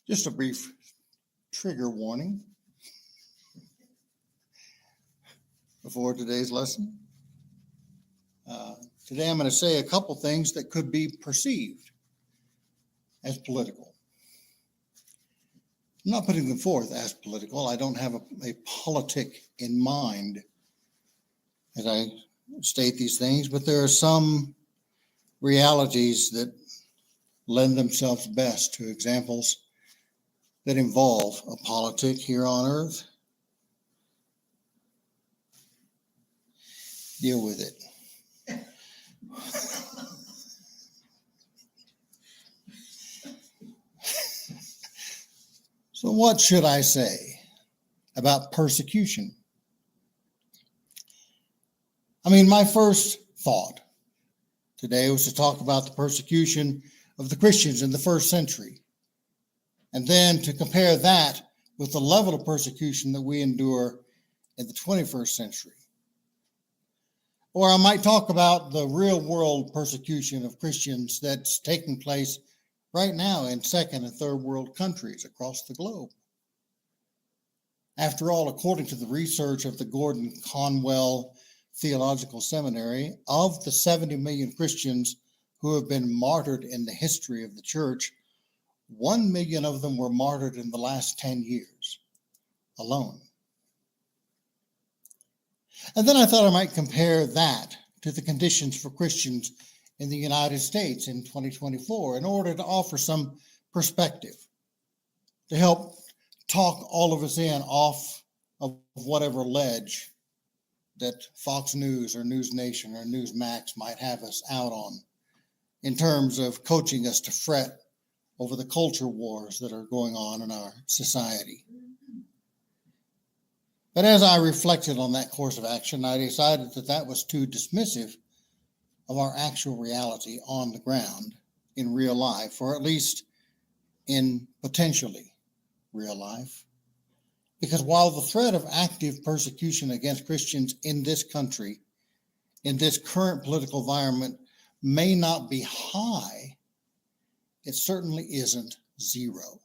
Just a brief trigger warning before today's lesson. Today I'm going to say a couple things that could be perceived as political. I'm not putting them forth as political. I don't have a politic in mind as I state these things, but there are some realities that lend themselves best to examples that involve a politic here on earth. Deal with it. So what should I say about persecution? My first thought today was to talk about the persecution of the Christians in the first century, and then to compare that with the level of persecution that we endure in the 21st century. Or I might talk about the real world persecution of Christians that's taking place right now in second and third world countries across the globe. After all, according to the research of the Gordon Conwell Theological Seminary, of the 70 million Christians who have been martyred in the history of the church, 1 million of them were martyred in the last 10 years alone. And then I thought I might compare that to the conditions for Christians in the United States in 2024 in order to offer some perspective to help talk all of us in off of whatever ledge that Fox News or News Nation or Newsmax might have us out on in terms of coaching us to fret over the culture wars that are going on in our society. But as I reflected on that course of action, I decided that that was too dismissive of our actual reality on the ground in real life, or at least in potentially real life. Because while the threat of active persecution against Christians in this country, in this current political environment, may not be high, it certainly isn't zero.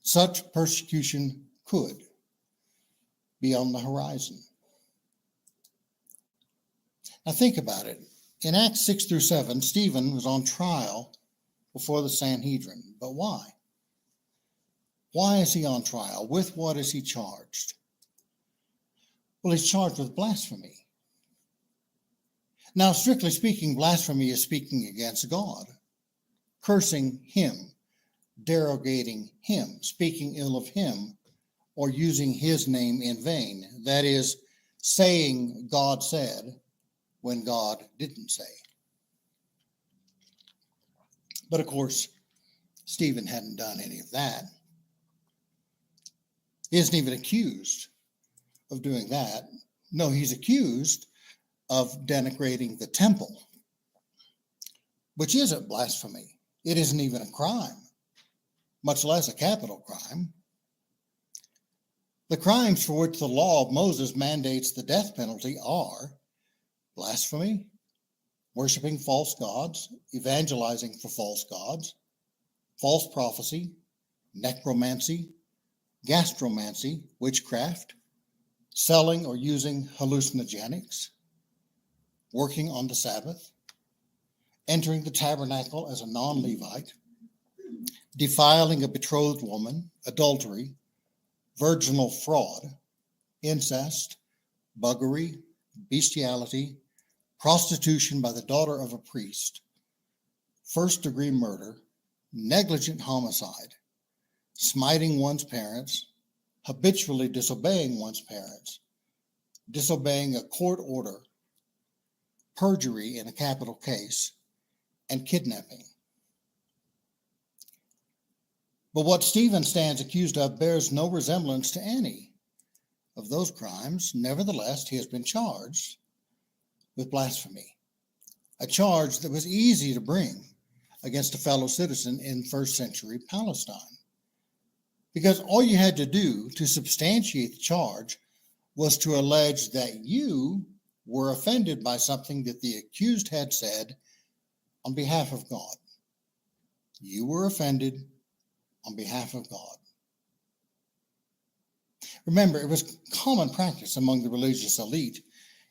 Such persecution could be on the horizon. Now think about it. In Acts 6 through 7, Stephen was on trial before the Sanhedrin. But why? Why is he on trial? With what is he charged? Well, he's charged with blasphemy. Now, strictly speaking, blasphemy is speaking against God, cursing him, derogating him, speaking ill of him, or using his name in vain. That is, saying God said when God didn't say. But of course, Stephen hadn't done any of that. He isn't even accused of doing that. No, he's accused of denigrating the temple, which isn't blasphemy. It isn't even a crime, much less a capital crime. The crimes for which the law of Moses mandates the death penalty are blasphemy, worshiping false gods, evangelizing for false gods, false prophecy, necromancy, gastromancy, witchcraft, selling or using hallucinogenics, working on the Sabbath, entering the tabernacle as a non-Levite, defiling a betrothed woman, adultery, virginal fraud, incest, buggery, bestiality, prostitution by the daughter of a priest, first-degree murder, negligent homicide, smiting one's parents, habitually disobeying one's parents, disobeying a court order, perjury in a capital case, and kidnapping. But what Stephen stands accused of bears no resemblance to any of those crimes. Nevertheless, he has been charged with blasphemy, a charge that was easy to bring against a fellow citizen in first century Palestine. Because all you had to do to substantiate the charge was to allege that you were offended by something that the accused had said on behalf of God. you were offended on behalf of God. Remember, it was common practice among the religious elite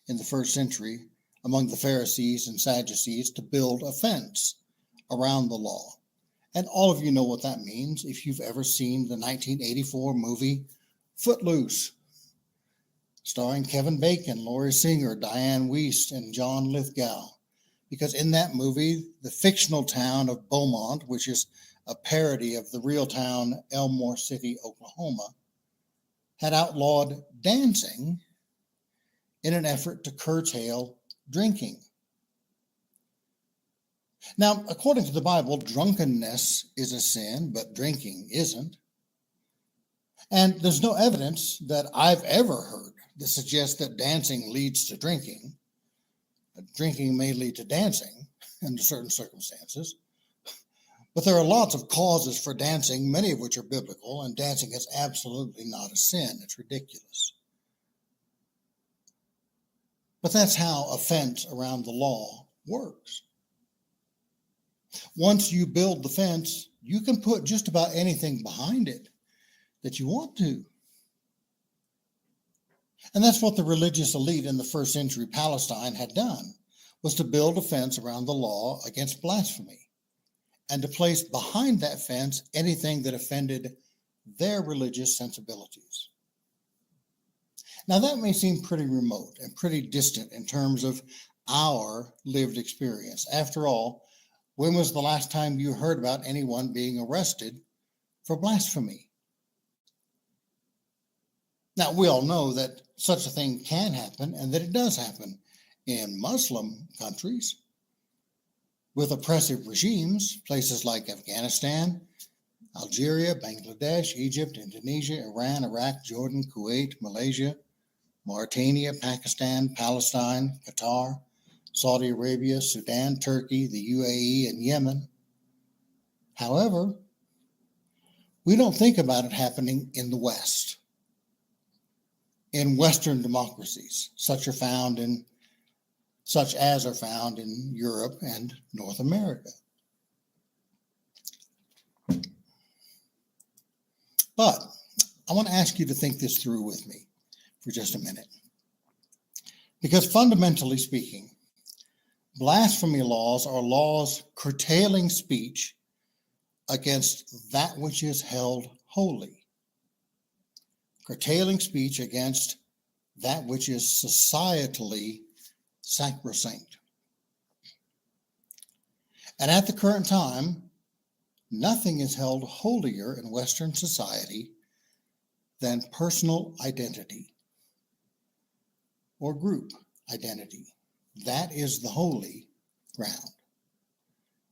in the first century, among the Pharisees and Sadducees, to build a fence around the law. And all of you know what that means if you've ever seen the 1984 movie Footloose, starring Kevin Bacon, Laurie Singer, Diane Wiest, and John Lithgow. Because in that movie, the fictional town of Beaumont, which is a parody of the real town Elmore City, Oklahoma, had outlawed dancing in an effort to curtail drinking. Now, according to the Bible, drunkenness is a sin, but drinking isn't. And there's no evidence that I've ever heard that suggests that dancing leads to drinking. Drinking may lead to dancing under certain circumstances. But there are lots of causes for dancing, many of which are biblical, and dancing is absolutely not a sin. It's ridiculous. But that's how a fence around the law works. Once you build the fence, you can put just about anything behind it that you want to. And that's what the religious elite in the first century Palestine had done, was to build a fence around the law against blasphemy, and to place behind that fence anything that offended their religious sensibilities. Now, that may seem pretty remote and pretty distant in terms of our lived experience. After all, when was the last time you heard about anyone being arrested for blasphemy? Now, we all know that such a thing can happen and that it does happen in Muslim countries with oppressive regimes, places like Afghanistan, Algeria, Bangladesh, Egypt, Indonesia, Iran, Iraq, Jordan, Kuwait, Malaysia, Mauritania, Pakistan, Palestine, Qatar, Saudi Arabia, Sudan, Turkey, the UAE, and Yemen. However, we don't think about it happening in the West. In Western democracies, such as are found in Europe and North America. But I want to ask you to think this through with me for just a minute. Because fundamentally speaking, blasphemy laws are laws curtailing speech against that which is held holy. Curtailing speech against that which is societally sacrosanct. And at the current time, nothing is held holier in Western society than personal identity or group identity. That is the holy ground.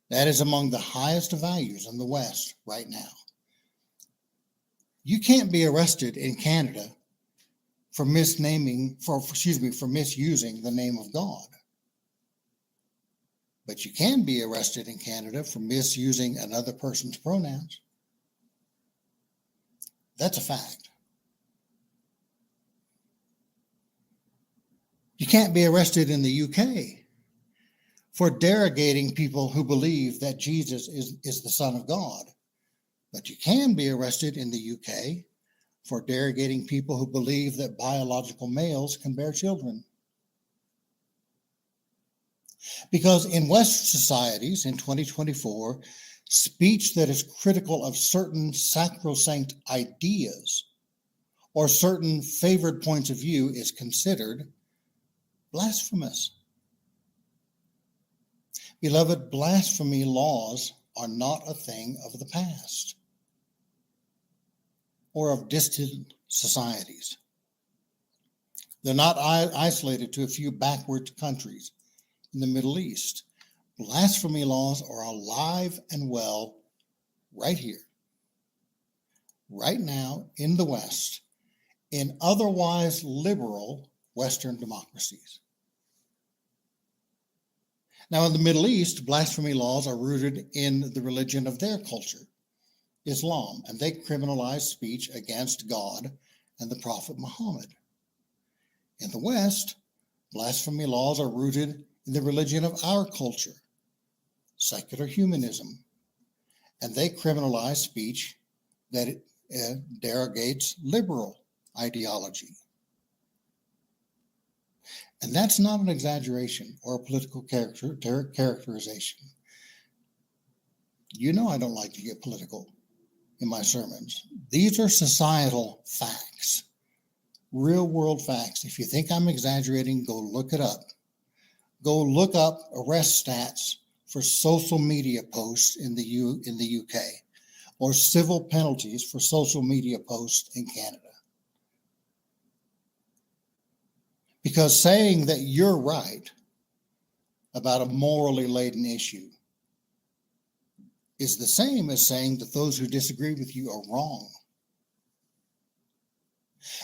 That is among the highest values in the West right now. You can't be arrested in Canada for misusing the name of God. But you can be arrested in Canada for misusing another person's pronouns. That's a fact. You can't be arrested in the UK for derogating people who believe that Jesus is the Son of God. But you can be arrested in the UK for derogating people who believe that biological males can bear children. Because in West societies in 2024, speech that is critical of certain sacrosanct ideas or certain favored points of view is considered blasphemous. Beloved, blasphemy laws are not a thing of the past or of distant societies. They're not isolated to a few backward countries in the Middle East. Blasphemy laws are alive and well right here, right now in the West, in otherwise liberal Western democracies. Now, in the Middle East, blasphemy laws are rooted in the religion of their culture, Islam, and they criminalize speech against God and the Prophet Muhammad. In the West, blasphemy laws are rooted in the religion of our culture, secular humanism, and they criminalize speech that derogates liberal ideology. And that's not an exaggeration or a political characterization. You know I don't like to get political in my sermons. These are societal facts, real world facts. If you think I'm exaggerating, go look it up. Go look up arrest stats for social media posts in the UK, or civil penalties for social media posts in Canada. Because saying that you're right about a morally laden issue is the same as saying that those who disagree with you are wrong.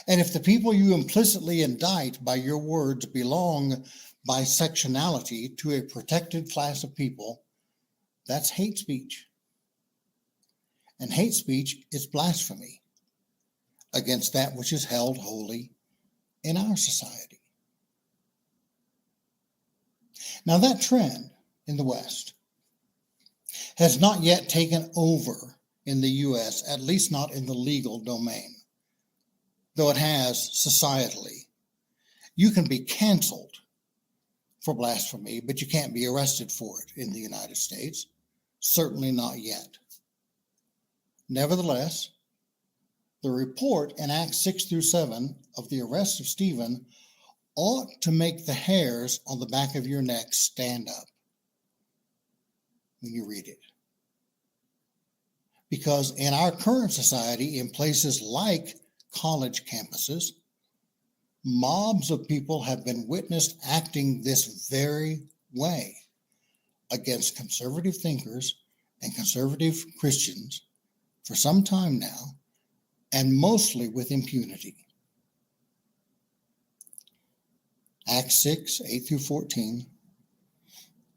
And if the people you implicitly indict by your words belong by sectionality to a protected class of people, that's hate speech. And hate speech is blasphemy against that which is held holy in our society. Now, that trend in the West has not yet taken over in the U.S., at least not in the legal domain, though it has societally. You can be canceled for blasphemy, but you can't be arrested for it in the United States. Certainly not yet. Nevertheless, the report in Acts 6-7 of the arrest of Stephen ought to make the hairs on the back of your neck stand up when you read it. Because in our current society, in places like college campuses, mobs of people have been witnessed acting this very way against conservative thinkers and conservative Christians for some time now, and mostly with impunity. Acts 6, 8-14.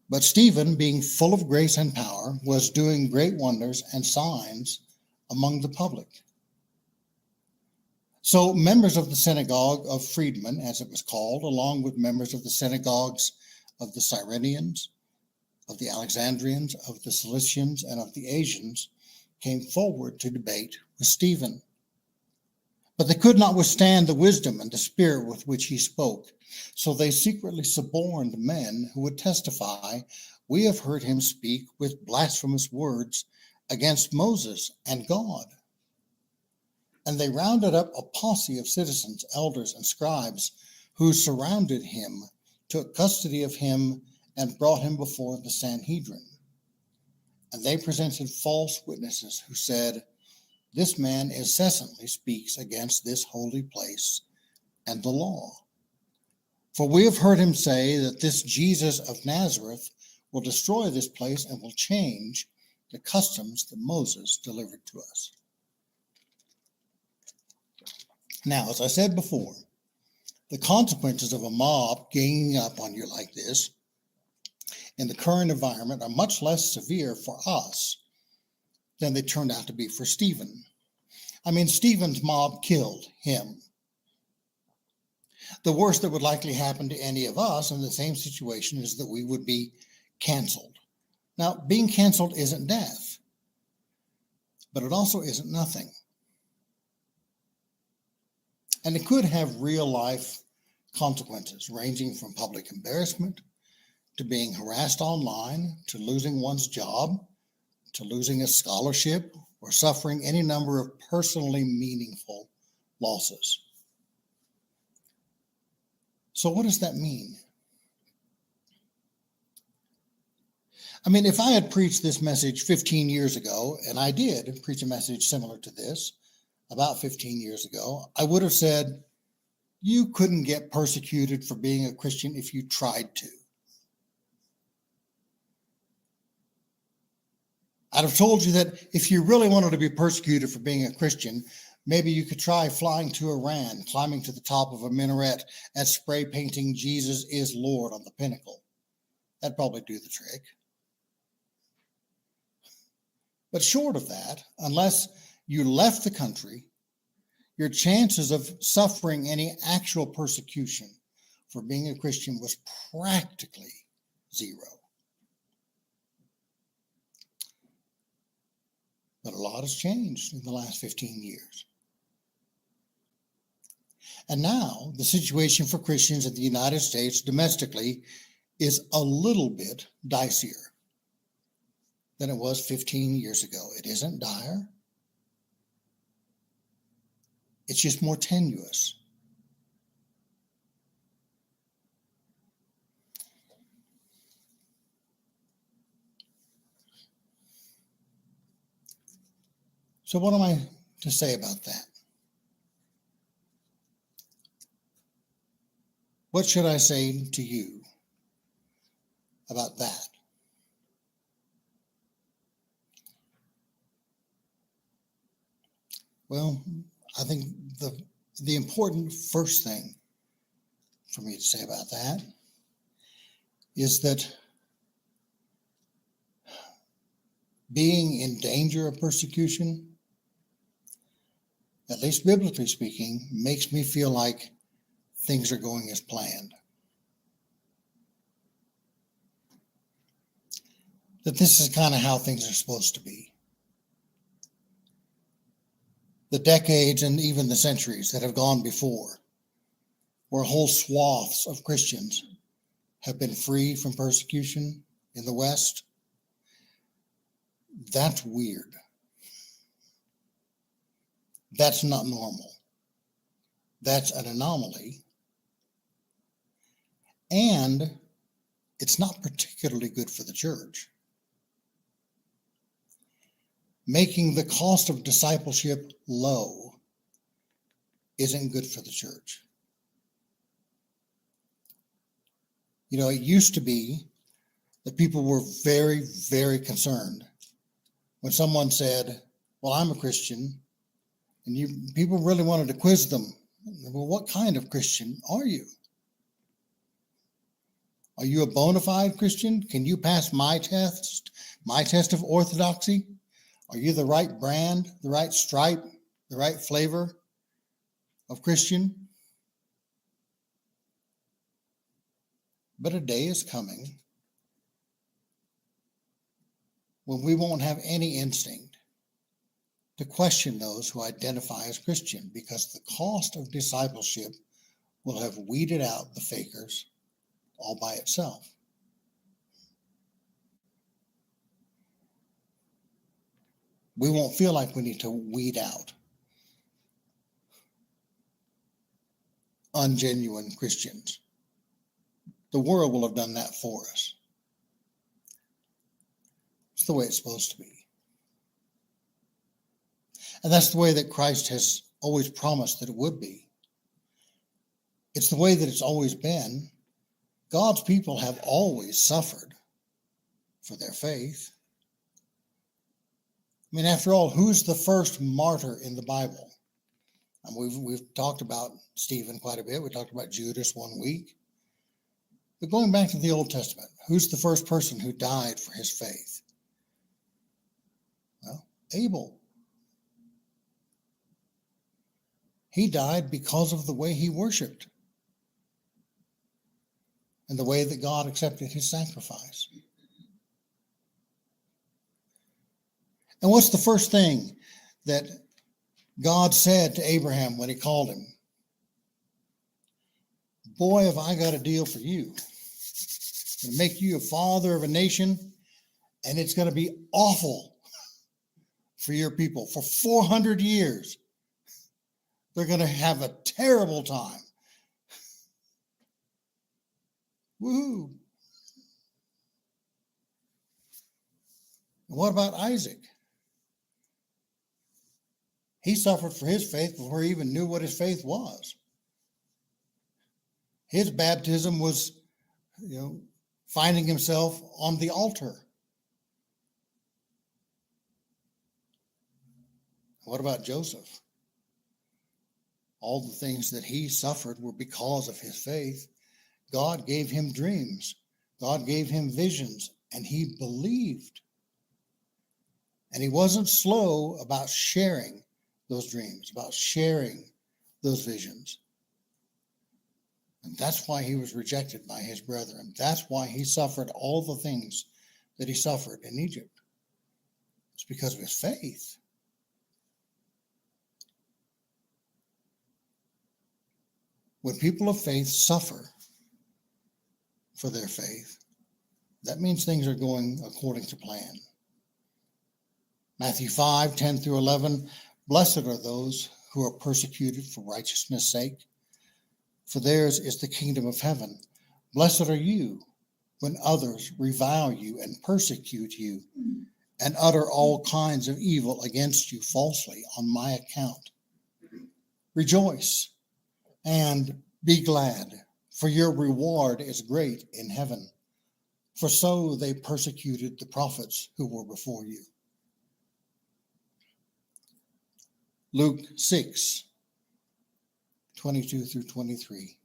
But Stephen, being full of grace and power, was doing great wonders and signs among the public. So members of the synagogue of freedmen, as it was called, along with members of the synagogues of the Cyrenians, of the Alexandrians, of the Cilicians, and of the Asians, came forward to debate with Stephen. But they could not withstand the wisdom and the spirit with which he spoke. So they secretly suborned men who would testify, "We have heard him speak with blasphemous words against Moses and God." And they rounded up a posse of citizens, elders, and scribes who surrounded him, took custody of him, and brought him before the Sanhedrin. And they presented false witnesses who said, "This man incessantly speaks against this holy place and the law. For we have heard him say that this Jesus of Nazareth will destroy this place and will change the customs that Moses delivered to us." Now, as I said before, the consequences of a mob ganging up on you like this in the current environment are much less severe for us than they turned out to be for Stephen. I mean, Stephen's mob killed him. The worst that would likely happen to any of us in the same situation is that we would be canceled. Now, being canceled isn't death, but it also isn't nothing. And it could have real life consequences, ranging from public embarrassment to being harassed online, to losing one's job, to losing a scholarship, or suffering any number of personally meaningful losses. So what does that mean? I mean, if I had preached this message 15 years ago, and I did preach a message similar to this about 15 years ago, I would have said, you couldn't get persecuted for being a Christian if you tried to. I'd have told you that if you really wanted to be persecuted for being a Christian, maybe you could try flying to Iran, climbing to the top of a minaret, and spray painting "Jesus is Lord" on the pinnacle. That'd probably do the trick. But short of that, unless you left the country, your chances of suffering any actual persecution for being a Christian was practically zero. But a lot has changed in the last 15 years. And now the situation for Christians in the United States domestically is a little bit dicier than it was 15 years ago. It isn't dire. It's just more tenuous. So what am I to say about that? What should I say to you about that? Well, I think the important first thing for me to say about that is that being in danger of persecution, at least biblically speaking, makes me feel like things are going as planned. That this is kind of how things are supposed to be. The decades and even the centuries that have gone before, where whole swaths of Christians have been free from persecution in the West, that's weird. That's not normal. That's an anomaly. And it's not particularly good for the church. Making the cost of discipleship low isn't good for the church. You know, it used to be that people were very, very concerned when someone said, well, I'm a Christian, and people really wanted to quiz them. Well, what kind of Christian are you? Are you a bona fide Christian? Can you pass my test of orthodoxy? Are you the right brand, the right stripe, the right flavor of Christian? But a day is coming when we won't have any instinct to question those who identify as Christian, because the cost of discipleship will have weeded out the fakers all by itself. We won't feel like we need to weed out ungenuine Christians. The world will have done that for us. It's the way it's supposed to be. And that's the way that Christ has always promised that it would be. It's the way that it's always been. God's people have always suffered for their faith. I mean, after all, who's the first martyr in the Bible? And we've talked about Stephen quite a bit. We talked about Judas one week. But going back to the Old Testament, who's the first person who died for his faith? Well, Abel. He died because of the way he worshiped and the way that God accepted his sacrifice. And what's the first thing that God said to Abraham when he called him? Boy, have I got a deal for you. I'm going to make you a father of a nation, and it's going to be awful for your people. For 400 years, they're going to have a terrible time. Woohoo. And what about Isaac? He suffered for his faith before he even knew what his faith was. His baptism was, finding himself on the altar. What about Joseph? All the things that he suffered were because of his faith. God gave him dreams. God gave him visions, and he believed. And he wasn't slow about sharing those dreams, about sharing those visions. And that's why he was rejected by his brethren. That's why he suffered all the things that he suffered in Egypt. It's because of his faith. When people of faith suffer for their faith, that means things are going according to plan. Matthew 5:10 through 11, blessed are those who are persecuted for righteousness' sake, for theirs is the kingdom of heaven. Blessed are you when others revile you and persecute you and utter all kinds of evil against you falsely on my account. Rejoice and be glad, for your reward is great in heaven. For so they persecuted the prophets who were before you. Luke 6:22 through 23.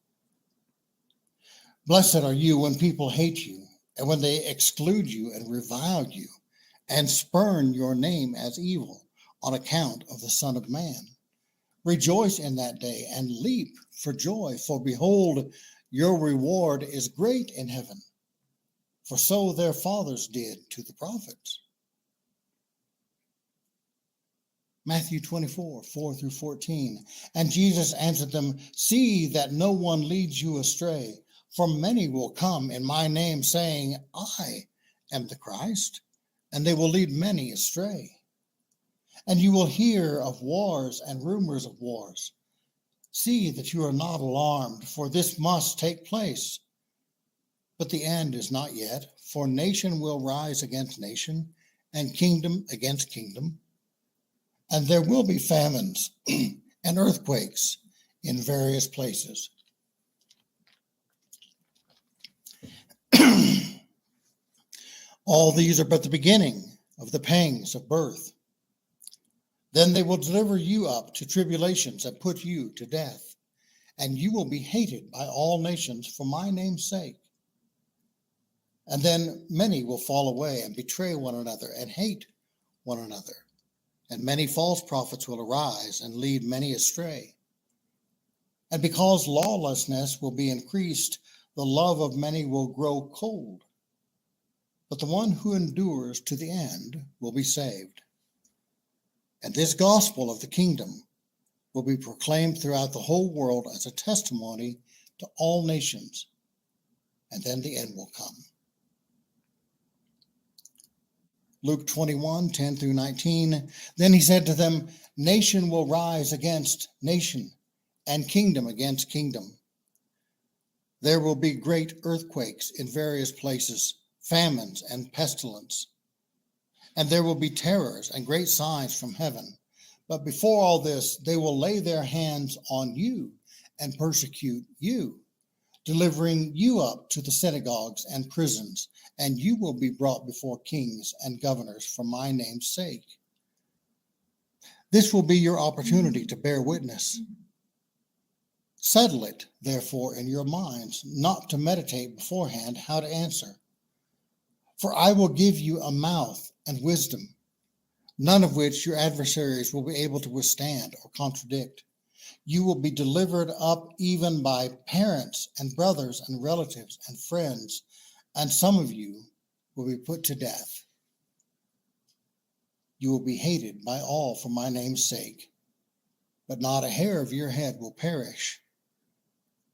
Blessed are you when people hate you, and when they exclude you and revile you, and spurn your name as evil on account of the Son of Man. Rejoice in that day and leap for joy, for behold, your reward is great in heaven. For so their fathers did to the prophets. Matthew 24:4 through 14. And Jesus answered them, see that no one leads you astray, for many will come in my name, saying, I am the Christ, and they will lead many astray. And you will hear of wars and rumors of wars. See that you are not alarmed, for this must take place. But the end is not yet, for nation will rise against nation, and kingdom against kingdom. And there will be famines and earthquakes in various places. All these are but the beginning of the pangs of birth. Then they will deliver you up to tribulations and put you to death, and you will be hated by all nations for my name's sake. And then many will fall away and betray one another and hate one another. And many false prophets will arise and lead many astray. And because lawlessness will be increased, the love of many will grow cold. But the one who endures to the end will be saved. And this gospel of the kingdom will be proclaimed throughout the whole world as a testimony to all nations. And then the end will come. Luke 21:10 through 19. Then he said to them, nation will rise against nation, and kingdom against kingdom. There will be great earthquakes in various places, famines and pestilence. And there will be terrors and great signs from heaven. But before all this, they will lay their hands on you and persecute you, delivering you up to the synagogues and prisons, and you will be brought before kings and governors for my name's sake. This will be your opportunity to bear witness. Settle it, therefore, in your minds, not to meditate beforehand how to answer. For I will give you a mouth and wisdom, none of which your adversaries will be able to withstand or contradict. You will be delivered up even by parents and brothers and relatives and friends, and some of you will be put to death. You will be hated by all for my name's sake, but not a hair of your head will perish.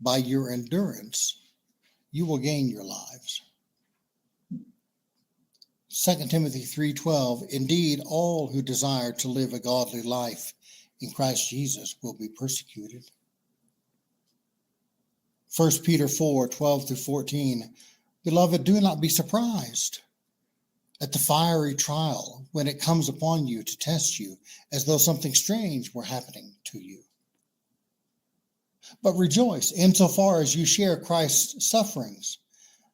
By your endurance, you will gain your lives. 2 Timothy 3:12, indeed, all who desire to live a godly life in Christ Jesus will be persecuted. 1 Peter 4:12 through 14, beloved, do not be surprised at the fiery trial when it comes upon you to test you, as though something strange were happening to you. But rejoice insofar as you share Christ's sufferings,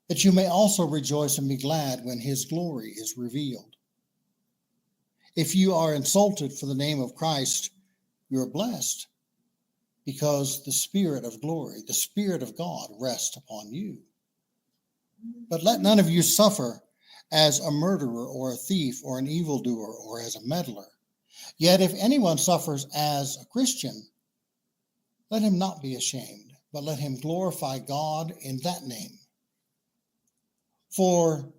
that you may also rejoice and be glad when his glory is revealed. If you are insulted for the name of Christ, you are blessed, because the Spirit of glory, the Spirit of God, rests upon you. But let none of you suffer as a murderer or a thief or an evildoer or as a meddler. Yet if anyone suffers as a Christian, let him not be ashamed, but let him glorify God in that name. For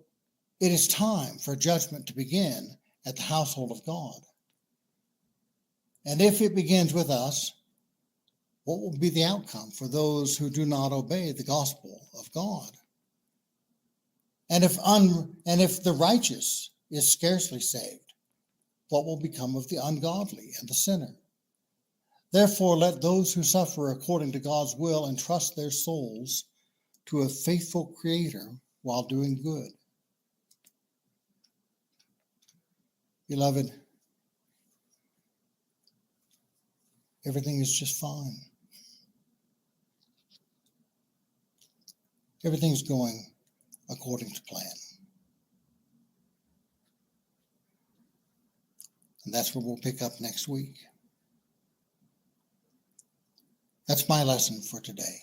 it is time for judgment to begin at the household of God. And if it begins with us, what will be the outcome for those who do not obey the gospel of God? And if the righteous is scarcely saved, what will become of the ungodly and the sinner? Therefore, let those who suffer according to God's will entrust their souls to a faithful Creator while doing good. Beloved, everything is just fine. Everything's going according to plan. And that's where we'll pick up next week. That's my lesson for today.